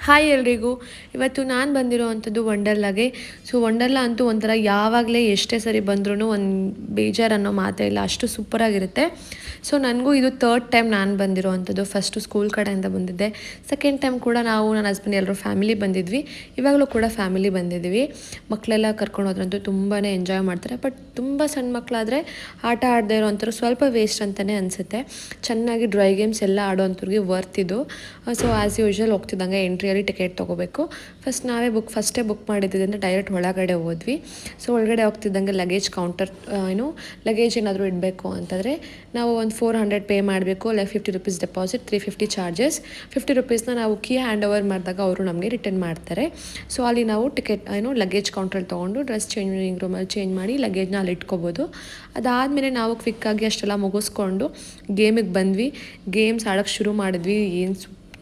Hi ಎಲ್ರಿಗೂ. ಇವತ್ತು ನಾನು ಬಂದಿರೋವಂಥದ್ದು ವಂಡರ್ಲಾಗೆ. ಸೊ ವಂಡರ್ಲಾ ಅಂತೂ ಒಂಥರ ಯಾವಾಗಲೇ ಎಷ್ಟೇ ಸರಿ ಬಂದ್ರೂ ಒಂದು ಬೇಜಾರು ಅನ್ನೋ ಮಾತೇ ಇಲ್ಲ, ಅಷ್ಟು ಸೂಪರಾಗಿರುತ್ತೆ. ಸೊ ನನಗೂ ಇದು ಥರ್ಡ್ ಟೈಮ್ ನಾನು ಬಂದಿರೋವಂಥದ್ದು. ಫಸ್ಟು ಸ್ಕೂಲ್ ಕಡೆಯಿಂದ ಬಂದಿದ್ದೆ, ಸೆಕೆಂಡ್ ಟೈಮ್ ಕೂಡ ನಾವು ನನ್ನ ಹಸ್ಬೆಂಡ್ ಎಲ್ಲರೂ ಫ್ಯಾಮಿಲಿ ಬಂದಿದ್ವಿ, ಇವಾಗಲೂ ಕೂಡ ಫ್ಯಾಮಿಲಿ ಬಂದಿದ್ದೀವಿ. ಮಕ್ಕಳೆಲ್ಲ ಕರ್ಕೊಂಡು ಹೋದ್ರಂತೂ ತುಂಬಾ ಎಂಜಾಯ್ ಮಾಡ್ತಾರೆ. ಬಟ್ ತುಂಬ ಸಣ್ಣ ಮಕ್ಕಳಾದರೆ ಆಟ ಆಡದೇ ಇರೋವಂಥವ್ರು ಸ್ವಲ್ಪ ವೇಸ್ಟ್ ಅಂತಲೇ ಅನಿಸುತ್ತೆ. ಚೆನ್ನಾಗಿ ಡ್ರೈ ಗೇಮ್ಸ್ ಎಲ್ಲ ಆಡೋವಂಥವ್ರಿಗೆ ವರ್ತಿದ್ದು. ಸೊ ಆ್ಯಸ್ ಯೂಶ್ವಲ್ ಹೋಗ್ತಿದ್ದಂಗೆ ಎಂಟ್ರಿಯಲ್ಲಿ ಟಿಕೆಟ್ ತೊಗೋಬೇಕು. ನಾವೇ ಫಸ್ಟೇ ಬುಕ್ ಮಾಡಿದ್ದರಿಂದ ಡೈರೆಕ್ಟ್ ಒಳಗಡೆ ಹೋದ್ವಿ. ಸೊ ಒಳಗಡೆ ಹೋಗ್ತಿದ್ದಂಗೆ ಲಗೇಜ್ ಕೌಂಟರ್, ಲಗೇಜ್ ಏನಾದರೂ ಇಡಬೇಕು ಅಂತಂದರೆ ನಾವು ಒಂದು 400 ಪೇ ಮಾಡಬೇಕು. Like 50 rupees deposit, 350 charges. 50 ರೂಪೀಸ್ನ ನಾವು ಕೀ ಹ್ಯಾಂಡ್ ಓವರ್ ಮಾಡಿದಾಗ ಅವರು ನಮಗೆ ರಿಟರ್ನ್ ಮಾಡ್ತಾರೆ. ಸೊ ಅಲ್ಲಿ ನಾವು ಟಿಕೆಟ್ ಲಗೇಜ್ ಕೌಂಟ್ರಲ್ಲಿ ತೊಗೊಂಡು ಡ್ರೆಸ್ ಚೇಂಜಿಂಗ್ ರೂಮಲ್ಲಿ ಚೇಂಜ್ ಮಾಡಿ ಲಗೇಜ್ನ ಅಲ್ಲಿ ಇಟ್ಕೋಬೋದು. ಅದಾದಮೇಲೆ ನಾವು ಕ್ವಿಕ್ಕಾಗಿ ಅಷ್ಟೆಲ್ಲ ಮುಗಿಸ್ಕೊಂಡು ಗೇಮಿಗೆ ಬಂದ್ವಿ. ಗೇಮ್ಸ್ ಆಡೋಕ್ಕೆ ಶುರು ಮಾಡಿದ್ವಿ.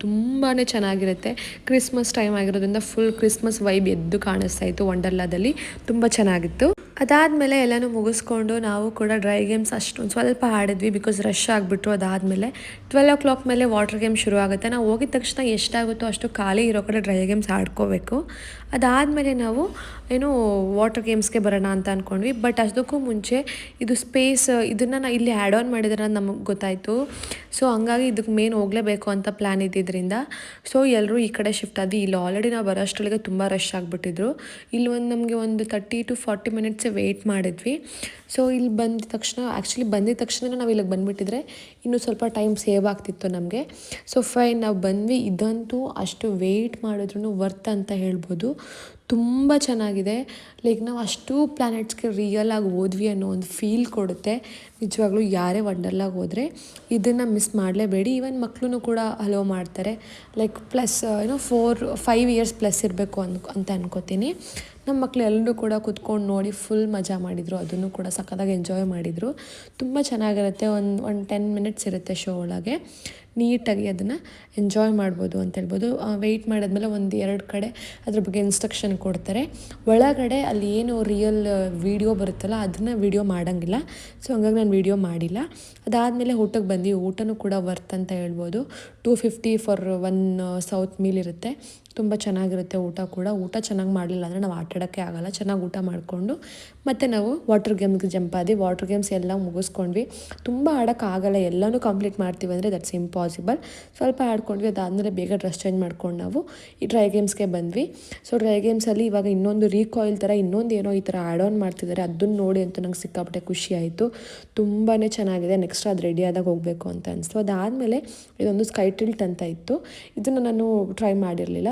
ತುಂಬಾ ಚೆನ್ನಾಗಿರುತ್ತೆ. ಕ್ರಿಸ್ಮಸ್ ಟೈಮ್ ಆಗಿರೋದ್ರಿಂದ ಫುಲ್ ಕ್ರಿಸ್ಮಸ್ ವೈಬ್ ಎದ್ದು ಕಾಣಿಸ್ತಾ ಇತ್ತು ವಂಡರ್ಲಾದಲ್ಲಿ. ತುಂಬ ಚೆನ್ನಾಗಿತ್ತು. ಅದಾದಮೇಲೆ ಎಲ್ಲನೂ ಮುಗಿಸ್ಕೊಂಡು ನಾವು ಕೂಡ ಡ್ರೈ ಗೇಮ್ಸ್ ಅಷ್ಟೊಂದು ಸ್ವಲ್ಪ ಆಡಿದ್ವಿ, ಬಿಕಾಸ್ ರಶ್ ಆಗಿಬಿಟ್ರು. ಅದಾದಮೇಲೆ 12 o'clock ಮೇಲೆ ವಾಟರ್ ಗೇಮ್ ಶುರು ಆಗುತ್ತೆ. ನಾವು ಹೋಗಿದ ತಕ್ಷಣ ಎಷ್ಟಾಗುತ್ತೋ ಅಷ್ಟು ಖಾಲಿ ಇರೋ ಕಡೆ ಡ್ರೈ ಗೇಮ್ಸ್ ಆಡ್ಕೋಬೇಕು. ಅದಾದಮೇಲೆ ನಾವು ವಾಟರ್ ಗೇಮ್ಸ್ಗೆ ಬರೋಣ ಅಂತ ಅಂದ್ಕೊಂಡ್ವಿ. ಬಟ್ ಅದಕ್ಕೂ ಮುಂಚೆ ಇದು ಸ್ಪೇಸ್ ಇದನ್ನು ಇಲ್ಲಿ ಆ್ಯಡ್ ಆನ್ ಮಾಡಿದ್ರೆ ನಮಗೆ ಗೊತ್ತಾಯಿತು. ಸೊ ಹಂಗಾಗಿ ಇದಕ್ಕೆ ಮೇನ್ ಹೋಗಲೇಬೇಕು ಅಂತ ಪ್ಲ್ಯಾನ್ ಇದ್ದಿದ್ದರಿಂದ ಸೊ ಎಲ್ಲರೂ ಈ ಕಡೆ ಶಿಫ್ಟ್ ಆದ್ವಿ. ಇಲ್ಲಿ ಆಲ್ರೆಡಿ ನಾವು ಬರೋ ಅಷ್ಟರೊಳಗೆ ತುಂಬ ರಶ್ ಆಗಿಬಿಟ್ಟಿದ್ರು. ಇಲ್ಲಿ ನಮಗೆ ಒಂದು 30 to 40 ಮಿನಿಟ್ಸೇ ವೆಯ್ಟ್ ಮಾಡಿದ್ವಿ. ಸೊ ಇಲ್ಲಿ ಬಂದ ತಕ್ಷಣ ನಾವು ಇಲ್ಲಿಗೆ ಬಂದುಬಿಟ್ಟಿದ್ರೆ ಇನ್ನೂ ಸ್ವಲ್ಪ ಟೈಮ್ ಸೇವ್ ಆಗ್ತಿತ್ತು ನಮಗೆ. ಸೊ ಫೈನ್, ನಾವು ಬಂದ್ವಿ. ಇದಂತೂ ಅಷ್ಟು ವೆಯ್ಟ್ ಮಾಡಿದ್ರೂ ವರ್ತ್ ಅಂತ ಹೇಳ್ಬೋದು. ತುಂಬ ಚೆನ್ನಾಗಿದೆ. ಲೈಕ್ ನಾವು ಅಷ್ಟು ಪ್ಲ್ಯಾನೆಟ್ಸ್ಗೆ ರಿಯಲಾಗಿ ಹೋದ್ವಿ ಅನ್ನೋ ಒಂದು ಫೀಲ್ ಕೊಡುತ್ತೆ. ನಿಜವಾಗ್ಲೂ ಯಾರೇ ವಂಡರ್ಲಾಗೆ ಹೋದರೆ ಇದನ್ನು ಮಿಸ್ ಮಾಡಲೇಬೇಡಿ. ಈವನ್ ಮಕ್ಕಳು ಕೂಡ ಅಲೋ ಮಾಡ್ತಾರೆ. ಲೈಕ್ ಪ್ಲಸ್ 4-5 ಇಯರ್ಸ್ ಪ್ಲಸ್ ಇರಬೇಕು ಅಂತ ಅನ್ಕೋತೀನಿ. ನಮ್ಮ ಮಕ್ಕಳು ಎಲ್ಲರೂ ಕೂಡ ಕುತ್ಕೊಂಡು ನೋಡಿ ಫುಲ್ ಮಜಾ ಮಾಡಿದರು. ಅದನ್ನು ಕೂಡ ಸಖತ್ತಾಗಿ ಎಂಜಾಯ್ ಮಾಡಿದರು. ತುಂಬ ಚೆನ್ನಾಗಿರುತ್ತೆ. ಒಂದು 10 ಮಿನಿಟ್ಸ್ ಇರುತ್ತೆ ಶೋ ಒಳಗೆ. ನೀಟಾಗಿ ಅದನ್ನು ಎಂಜಾಯ್ ಮಾಡ್ಬೋದು ಅಂತ ಹೇಳ್ಬೋದು. ವೆಯ್ಟ್ ಮಾಡಿದ್ಮೇಲೆ 1-2 ಕಡೆ ಅದ್ರ ಬಗ್ಗೆ ಇನ್ಸ್ಟ್ರಕ್ಷನ್ ಕೊಡ್ತಾರೆ. ಒಳಗಡೆ ಅಲ್ಲಿ ಏನು ರಿಯಲ್ ವೀಡಿಯೋ ಬರುತ್ತಲ್ಲ ಅದನ್ನು ವೀಡಿಯೋ ಮಾಡೋಂಗಿಲ್ಲ. ಸೊ ಹಂಗಾಗಿ ನಾನು ವೀಡಿಯೋ ಮಾಡಿಲ್ಲ. ಅದಾದಮೇಲೆ ಊಟಕ್ಕೆ ಬಂದ್ವಿ. ಊಟನೂ ಕೂಡ ವರ್ತ್ ಅಂತ ಹೇಳ್ಬೋದು. 250 ಫಾರ್ 1 ಸೌತ್ ಮೀಲ್ ಇರುತ್ತೆ. ತುಂಬ ಚೆನ್ನಾಗಿರುತ್ತೆ ಊಟ ಕೂಡ. ಊಟ ಚೆನ್ನಾಗಿ ಮಾಡಲಿಲ್ಲ ಅಂದರೆ ನಾವು ಆಟಾಡೋಕ್ಕೆ ಆಗೋಲ್ಲ. ಚೆನ್ನಾಗಿ ಊಟ ಮಾಡಿಕೊಂಡು ಮತ್ತು ನಾವು ವಾಟರ್ ಗೇಮ್ಗೆ ಜಂಪ್ ಆದ್ವಿ. ವಾಟರ್ ಗೇಮ್ಸ್ ಎಲ್ಲ ಮುಗಿಸ್ಕೊಂಡ್ವಿ. ತುಂಬ ಆಡೋಕ್ಕಾಗಲ್ಲ, ಎಲ್ಲನೂ ಕಂಪ್ಲೀಟ್ ಮಾಡ್ತೀವಿ ಅಂದರೆ ದಟ್ಸ್ ಇಂಪಾಸಿಬಲ್. ಸ್ವಲ್ಪ ಆಡ್ಕೊಂಡ್ವಿ. ಅದಾದಮೇಲೆ ಬೇಗ ಡ್ರೆಸ್ ಚೇಂಜ್ ಮಾಡ್ಕೊಂಡು ನಾವು ಈ ಡ್ರೈ ಗೇಮ್ಸ್ಗೆ ಬಂದ್ವಿ. ಸೊ ಡ್ರೈ ಗೇಮ್ಸಲ್ಲಿ ಇವಾಗ ಇನ್ನೊಂದು ರೀಕಾಯಿಲ್ ಥರ ಇನ್ನೊಂದು ಏನೋ ಈ ಥರ ಆ್ಯಡ್ ಆನ್ ಮಾಡ್ತಿದ್ದಾರೆ. ಅದನ್ನು ನೋಡಿ ಅಂತೂ ನಂಗೆ ಸಿಕ್ಕಾಪಟ್ಟೆ ಖುಷಿ ಆಯಿತು. ತುಂಬಾ ಚೆನ್ನಾಗಿದೆ. ನೆಕ್ಸ್ಟ್ ಅದು ರೆಡಿ ಆದಾಗ ಹೋಗಬೇಕು ಅಂತ ಅನಿಸ್ತು. ಅದಾದಮೇಲೆ ಇದೊಂದು ಸ್ಕೈ ಟಿಲ್ಟ್ ಅಂತ ಇತ್ತು. ಇದನ್ನು ನಾನು ಟ್ರೈ ಮಾಡಿರಲಿಲ್ಲ.